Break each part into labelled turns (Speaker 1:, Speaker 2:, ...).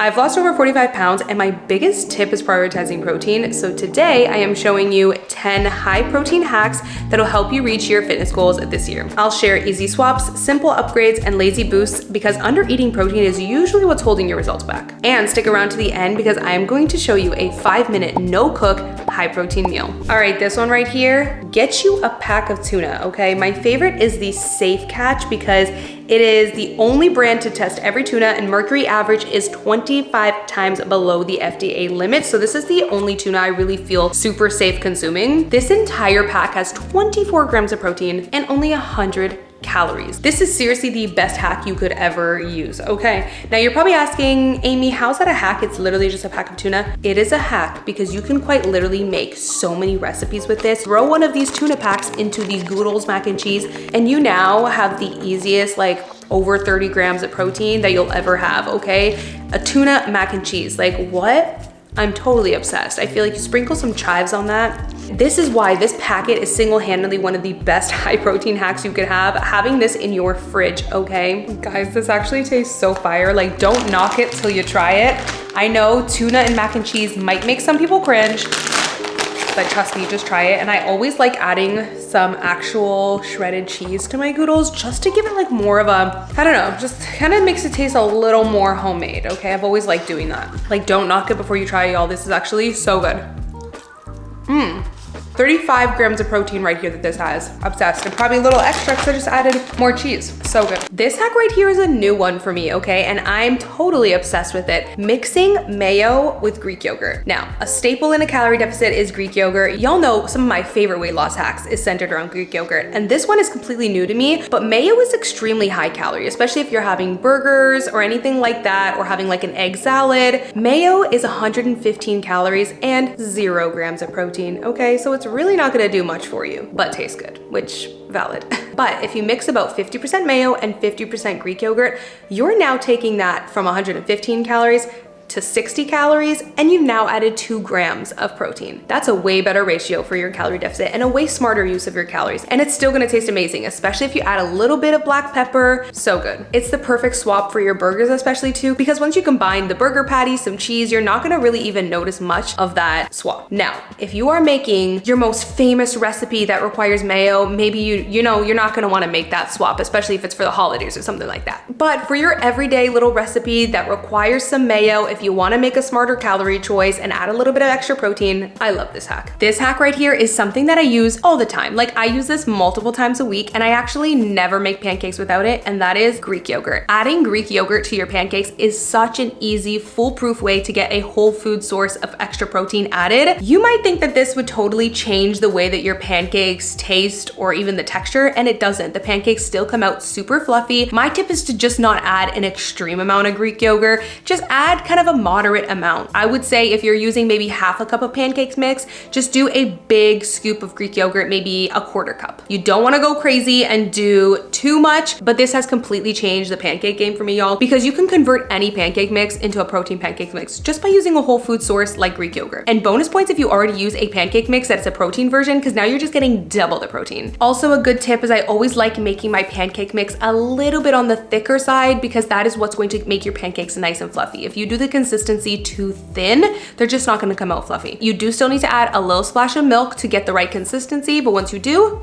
Speaker 1: I've lost over 45 pounds and my biggest tip is prioritizing protein. So today I am showing you 10 high protein hacks that'll help you reach your fitness goals this year. I'll share easy swaps, simple upgrades, and lazy boosts because under eating protein is usually what's holding your results back. And stick around to the end because I am going to show you a 5-minute no-cook high protein meal. All right, this one right here, get you a pack of tuna, okay? My favorite is the Safe Catch because it is the only brand to test every tuna and mercury average is 25 times below the FDA limit. So this is the only tuna I really feel super safe consuming. This entire pack has 24 grams of protein and only 100 calories. This is seriously the best hack you could ever use, okay? Now you're probably asking, Amy, how's that a hack? It's literally just a pack of tuna. It is a hack because you can quite literally make so many recipes with this. Throw one of these tuna packs into the Goodles mac and cheese and you now have the easiest, like over 30 grams of protein that you'll ever have, okay? A tuna mac and cheese, like what? I'm totally obsessed. I feel like you sprinkle some chives on that. This is why this packet is single-handedly one of the best high protein hacks you could have, having this in your fridge, okay? Guys, this actually tastes so fire. Like, don't knock it till you try it. I know tuna and mac and cheese might make some people cringe, but trust me, just try it. And I always like adding some actual shredded cheese to my Goodles just to give it like more of a, I don't know, just kind of makes it taste a little more homemade, okay? I've always liked doing that. Like, don't knock it before you try it, y'all. This is actually so good. 35 grams of protein right here that this has. Obsessed. And probably a little extra because I just added more cheese. So good. This hack right here is a new one for me, okay? And I'm totally obsessed with it. Mixing mayo with Greek yogurt. Now, a staple in a calorie deficit is Greek yogurt. Y'all know some of my favorite weight loss hacks is centered around Greek yogurt. And this one is completely new to me, but mayo is extremely high calorie, especially if you're having burgers or anything like that, or having like an egg salad. Mayo is 115 calories and 0 grams of protein, okay? So it's really not gonna do much for you, but tastes good, which valid. But if you mix about 50% mayo and 50% Greek yogurt, you're now taking that from 115 calories to 60 calories, and you've now added 2 grams of protein. That's a way better ratio for your calorie deficit and a way smarter use of your calories. And it's still gonna taste amazing, especially if you add a little bit of black pepper. So good. It's the perfect swap for your burgers especially too, because once you combine the burger patty, some cheese, you're not gonna really even notice much of that swap. Now, if you are making your most famous recipe that requires mayo, maybe you know you're not gonna wanna make that swap, especially if it's for the holidays or something like that. But for your everyday little recipe that requires some mayo, if you want to make a smarter calorie choice and add a little bit of extra protein, I love this hack. This hack right here is something that I use all the time. Like, I use this multiple times a week and I actually never make pancakes without it, and that is Greek yogurt. Adding Greek yogurt to your pancakes is such an easy, foolproof way to get a whole food source of extra protein added. You might think that this would totally change the way that your pancakes taste or even the texture, and it doesn't. The pancakes still come out super fluffy. My tip is to just not add an extreme amount of Greek yogurt. Just add kind of a moderate amount. I would say if you're using maybe half a cup of pancakes mix, just do a big scoop of Greek yogurt, maybe a 1/4 cup. You don't want to go crazy and do too much, but this has completely changed the pancake game for me, y'all, because you can convert any pancake mix into a protein pancake mix just by using a whole food source like Greek yogurt. And bonus points if you already use a pancake mix that's a protein version, because now you're just getting double the protein. Also, a good tip is I always like making my pancake mix a little bit on the thicker side, because that is what's going to make your pancakes nice and fluffy. If you do the consistency too thin, they're just not gonna come out fluffy. You do still need to add a little splash of milk to get the right consistency, but once you do,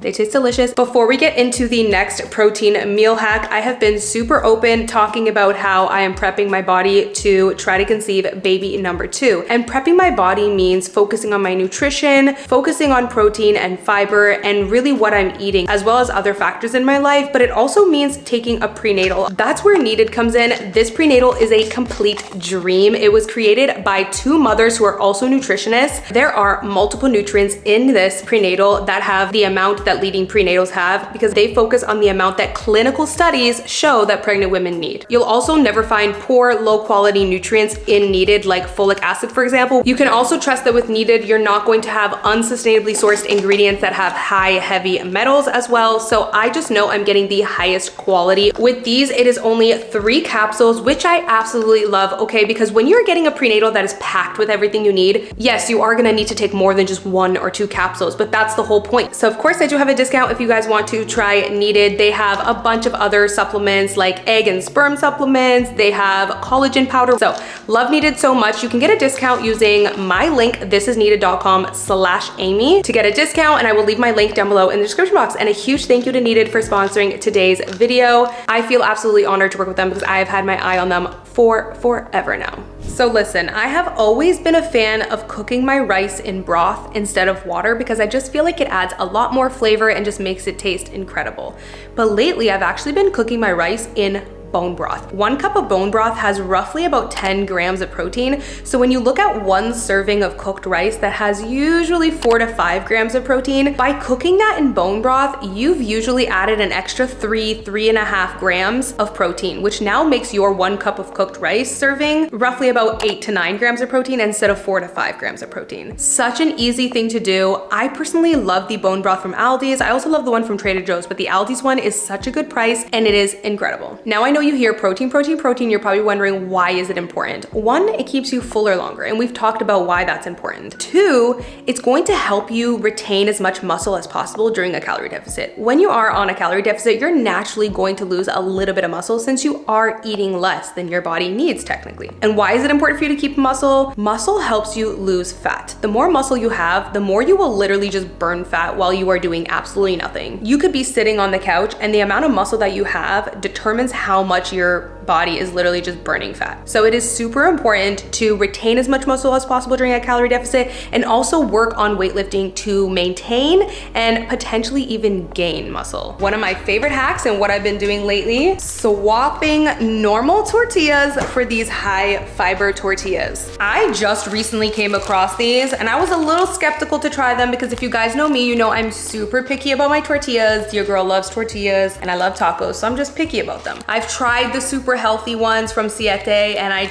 Speaker 1: they taste delicious. Before we get into the next protein meal hack, I have been super open talking about how I am prepping my body to try to conceive baby number 2. And prepping my body means focusing on my nutrition, focusing on protein and fiber, and really what I'm eating, as well as other factors in my life, but it also means taking a prenatal. That's where Needed comes in. This prenatal is a complete dream. It was created by 2 mothers who are also nutritionists. There are multiple nutrients in this prenatal that have the amount that leading prenatals have, because they focus on the amount that clinical studies show that pregnant women need. You'll also never find poor, low quality nutrients in Needed, like folic acid, for example. You can also trust that with Needed, you're not going to have unsustainably sourced ingredients that have high, heavy metals as well. So I just know I'm getting the highest quality. With these, it is only 3 capsules, which I absolutely love, okay? Because when you're getting a prenatal that is packed with everything you need, yes, you are gonna need to take more than just 1 or 2 capsules, but that's the whole point. So of course I do do have a discount if you guys want to try Needed. They have a bunch of other supplements like egg and sperm supplements. They have collagen powder. So love Needed so much. You can get a discount using my link, thisisneeded.com/Amy, to get a discount, and I will leave my link down below in the description box. And a huge thank you to Needed for sponsoring today's video. I feel absolutely honored to work with them because I have had my eye on them for forever now. So listen, I have always been a fan of cooking my rice in broth instead of water because I just feel like it adds a lot more flavor and just makes it taste incredible. But lately, I've actually been cooking my rice in bone broth. 1 cup of bone broth has roughly about 10 grams of protein. So when you look at 1 serving of cooked rice that has usually 4 to 5 grams of protein, by cooking that in bone broth, you've usually added an extra 3.5 grams of protein, which now makes your 1 cup of cooked rice serving roughly about 8 to 9 grams of protein instead of 4 to 5 grams of protein. Such an easy thing to do. I personally love the bone broth from Aldi's. I also love the one from Trader Joe's, but the Aldi's one is such a good price and it is incredible. Now I know you hear protein, protein, protein, you're probably wondering, why is it important? 1, it keeps you fuller longer, and we've talked about why that's important. 2, it's going to help you retain as much muscle as possible during a calorie deficit. When you are on a calorie deficit, you're naturally going to lose a little bit of muscle since you are eating less than your body needs technically. And why is it important for you to keep muscle? Muscle helps you lose fat. The more muscle you have, the more you will literally just burn fat while you are doing absolutely nothing. You could be sitting on the couch and the amount of muscle that you have determines how much your body is literally just burning fat. So it is super important to retain as much muscle as possible during a calorie deficit and also work on weightlifting to maintain and potentially even gain muscle. One of my favorite hacks and what I've been doing lately, swapping normal tortillas for these high fiber tortillas. I just recently came across these and I was a little skeptical to try them because if you guys know me, you know I'm super picky about my tortillas. Your girl loves tortillas and I love tacos, so I'm just picky about them. I've tried the super healthy ones from Siete and I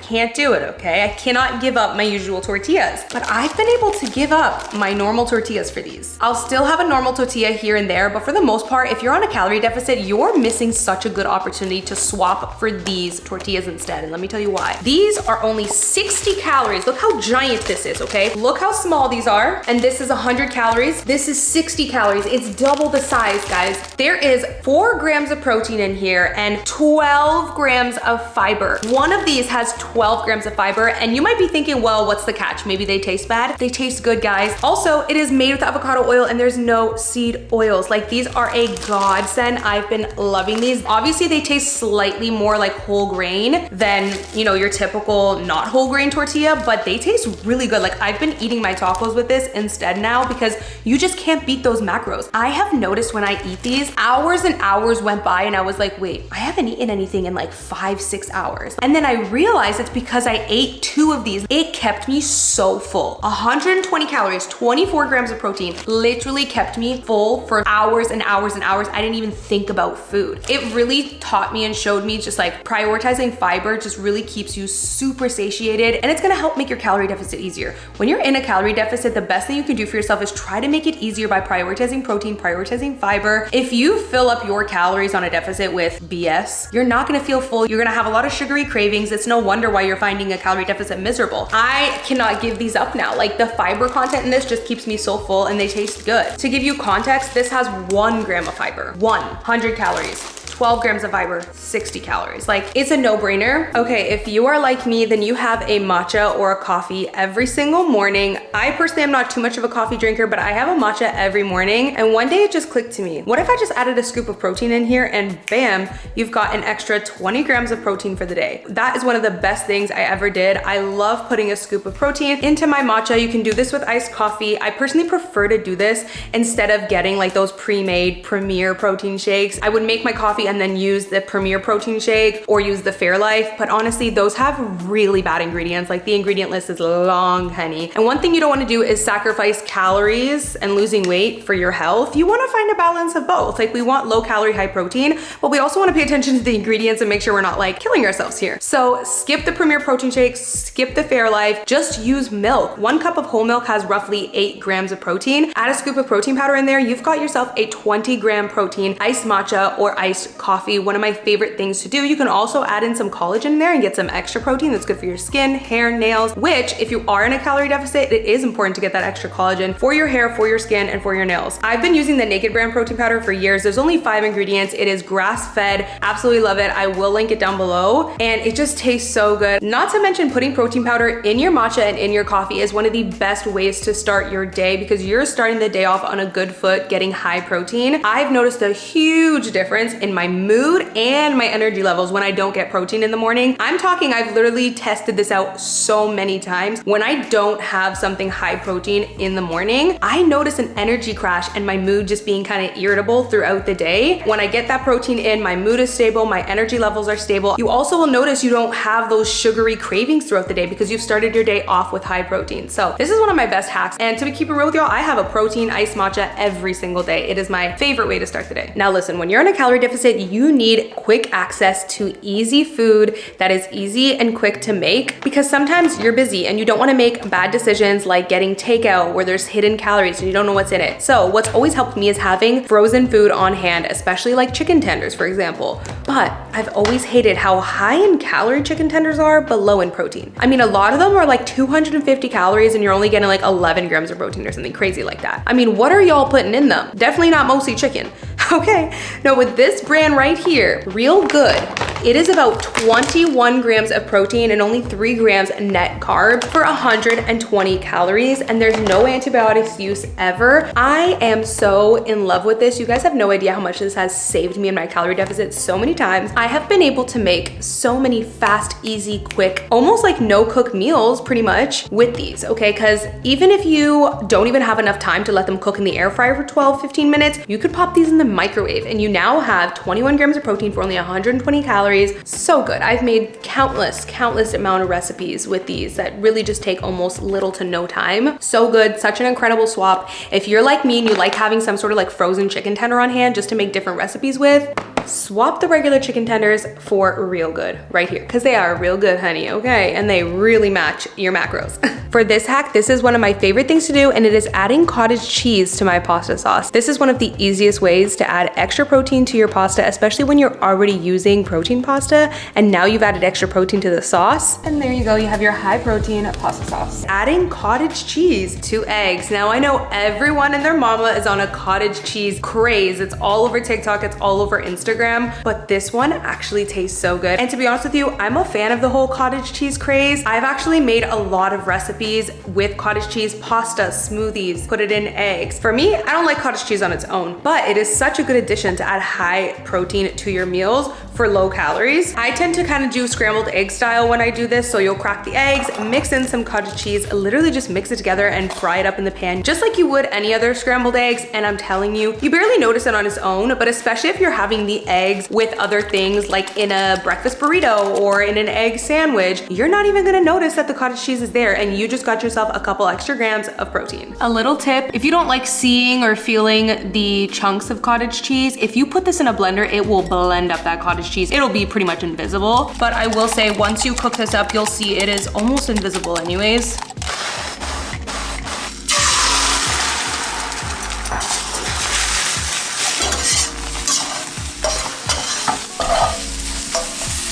Speaker 1: can't do it, okay? I cannot give up my usual tortillas, but I've been able to give up my normal tortillas for these. I'll still have a normal tortilla here and there, but for the most part, if you're on a calorie deficit, you're missing such a good opportunity to swap for these tortillas instead, and let me tell you why. These are only 60 calories. Look how giant this is, okay? Look how small these are, and this is 100 calories. This is 60 calories. It's double the size, guys. There is 4 grams of protein in here and 12 grams of fiber. One of these has 12 grams of fiber, and you might be thinking, well, what's the catch? Maybe they taste bad. They taste good, guys. Also, it is made with avocado oil and there's no seed oils. Like, these are a godsend. I've been loving these. Obviously, they taste slightly more like whole grain than, you know, your typical not whole grain tortilla, but they taste really good. Like, I've been eating my tacos with this instead now because you just can't beat those macros. I have noticed when I eat these, hours and hours went by and I was like, wait, I haven't eaten anything in like 5-6 hours. And then I realized it's because I ate 2 of these. It kept me so full. 120 calories, 24 grams of protein, literally kept me full for hours and hours and hours. I didn't even think about food. It really taught me and showed me just like prioritizing fiber just really keeps you super satiated, and it's gonna help make your calorie deficit easier. When you're in a calorie deficit, the best thing you can do for yourself is try to make it easier by prioritizing protein, prioritizing fiber. If you fill up your calories on a deficit with BS, you're not gonna feel full. You're gonna have a lot of sugary cravings. It's no wonder why you're finding a calorie deficit miserable. I cannot give these up now. Like, the fiber content in this just keeps me so full and they taste good. To give you context, this has 1 gram of fiber, 100 calories. 12 grams of fiber, 60 calories. Like, it's a no-brainer. Okay, if you are like me, then you have a matcha or a coffee every single morning. I personally am not too much of a coffee drinker, but I have a matcha every morning. And one day it just clicked to me. What if I just added a scoop of protein in here and bam, you've got an extra 20 grams of protein for the day. That is one of the best things I ever did. I love putting a scoop of protein into my matcha. You can do this with iced coffee. I personally prefer to do this instead of getting like those pre-made Premier protein shakes. I would make my coffee and then use the Premier protein shake or use the Fairlife. But honestly, those have really bad ingredients. Like, the ingredient list is long, honey. And one thing you don't want to do is sacrifice calories and losing weight for your health. You want to find a balance of both. Like, we want low calorie, high protein, but we also want to pay attention to the ingredients and make sure we're not like killing ourselves here. So skip the Premier protein shakes, skip the Fairlife, just use milk. 1 cup of whole milk has roughly 8 grams of protein. Add a scoop of protein powder in there. You've got yourself a 20 gram protein iced matcha or iced coffee, one of my favorite things to do. You can also add in some collagen in there and get some extra protein that's good for your skin, hair, nails, which if you are in a calorie deficit, it is important to get that extra collagen for your hair, for your skin, and for your nails. I've been using the Naked brand protein powder for years. There's only 5 ingredients. It is grass-fed. Absolutely love it. I will link it down below, and it just tastes so good. Not to mention, putting protein powder in your matcha and in your coffee is one of the best ways to start your day because you're starting the day off on a good foot, getting high protein. I've noticed a huge difference in my mood and my energy levels when I don't get protein in the morning. I'm talking, I've literally tested this out so many times. When I don't have something high protein in the morning, I notice an energy crash and my mood just being kind of irritable throughout the day. When I get that protein in, my mood is stable, my energy levels are stable. You also will notice you don't have those sugary cravings throughout the day because you've started your day off with high protein. So this is one of my best hacks. And to keep it real with y'all, I have a protein iced matcha every single day. It is my favorite way to start the day. Now listen, when you're in a calorie deficit, you need quick access to easy food that is easy and quick to make because sometimes you're busy and you don't want to make bad decisions like getting takeout where there's hidden calories and you don't know what's in it. So what's always helped me is having frozen food on hand, especially like chicken tenders, for example. But I've always hated how high in calorie chicken tenders are, but low in protein. I mean, a lot of them are like 250 calories and you're only getting like 11 grams of protein or something crazy like that. I mean, what are y'all putting in them? Definitely not mostly chicken. Okay, now with this brand right here, Real Good, it is about 21 grams of protein and only 3 grams net carb for 120 calories, and there's no antibiotics use ever. I am so in love with this. You guys have no idea how much this has saved me in my calorie deficit so many times. I have been able to make so many fast, easy, quick, almost like no cook meals pretty much with these, okay? Because even if you don't even have enough time to let them cook in the air fryer for 12-15 minutes, you could pop these in the microwave and you now have 21 grams of protein for only 120 calories. So good. I've made countless amount of recipes with these that really just take almost little to no time. So good. Such an incredible swap. If you're like me and you like having some sort of like frozen chicken tender on hand just to make different recipes with, swap the regular chicken tenders for Real Good right here because they are real good, honey, okay? And they really match your macros. For this hack, this is one of my favorite things to do, and it is adding cottage cheese to my pasta sauce. This is one of the easiest ways to add extra protein to your pasta, especially when you're already using protein pasta and now you've added extra protein to the sauce. And there you go, you have your high protein pasta sauce. Adding cottage cheese to eggs. Now I know everyone and their mama is on a cottage cheese craze. It's all over TikTok, it's all over Instagram, but this one actually tastes so good. And to be honest with you, I'm a fan of the whole cottage cheese craze. I've actually made a lot of recipes with cottage cheese pasta, smoothies, put it in eggs. For me, I don't like cottage cheese on its own, but it is such a good addition to add high protein to your meals for low calories. I tend to kind of do scrambled egg style when I do this. So you'll crack the eggs, mix in some cottage cheese, literally just mix it together and fry it up in the pan just like you would any other scrambled eggs. And I'm telling you, you barely notice it on its own, but especially if you're having the eggs with other things like in a breakfast burrito or in an egg sandwich, you're not even gonna notice that the cottage cheese is there and you just got yourself a couple extra grams of protein. A little tip, if you don't like seeing or feeling the chunks of cottage cheese, if you put this in a blender, it will blend up that cottage cheese. It'll be pretty much invisible, but I will say once you cook this up, you'll see it is almost invisible anyways.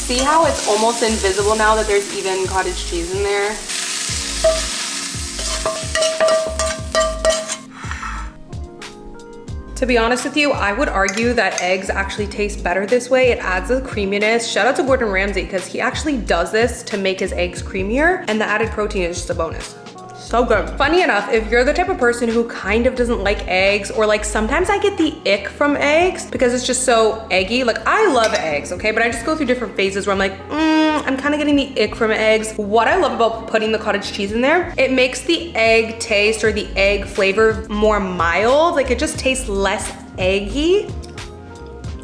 Speaker 1: See how it's almost invisible now that there's even cottage cheese in there? To be honest with you, I would argue that eggs actually taste better this way. It adds a creaminess. Shout out to Gordon Ramsay because he actually does this to make his eggs creamier, and the added protein is just a bonus. So good. Funny enough, if you're the type of person who kind of doesn't like eggs, or like sometimes I get the ick from eggs because it's just so eggy. Like I love eggs, okay? But I just go through different phases where I'm like, I'm kind of getting the ick from eggs. What I love about putting the cottage cheese in there, it makes the egg taste or the egg flavor more mild. Like it just tastes less eggy.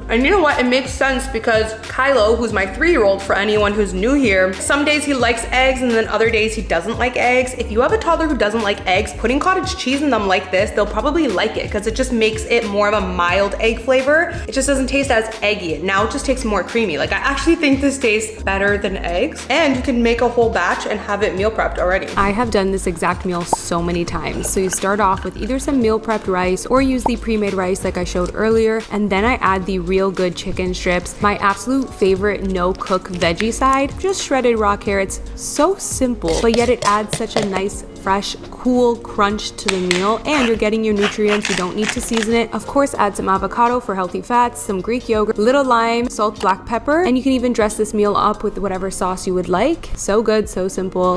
Speaker 1: And you know what? It makes sense because Kylo, who's my 3-year-old, for anyone who's new here, some days he likes eggs and then other days he doesn't like eggs. If you have a toddler who doesn't like eggs, putting cottage cheese in them like this, they'll probably like it because it just makes it more of a mild egg flavor. It just doesn't taste as eggy. Now it just tastes more creamy. Like I actually think this tastes better than eggs, and you can make a whole batch and have it meal prepped already. I have done this exact meal so many times. So you start off with either some meal prepped rice or use the pre-made rice like I showed earlier, and then I add the real good chicken strips. My absolute favorite no-cook veggie side, just shredded raw carrots. So simple, but yet it adds such a nice, fresh, cool crunch to the meal, and you're getting your nutrients. You don't need to season it. Of course, add some avocado for healthy fats, some Greek yogurt, little lime, salt, black pepper, and you can even dress this meal up with whatever sauce you would like. So good, so simple.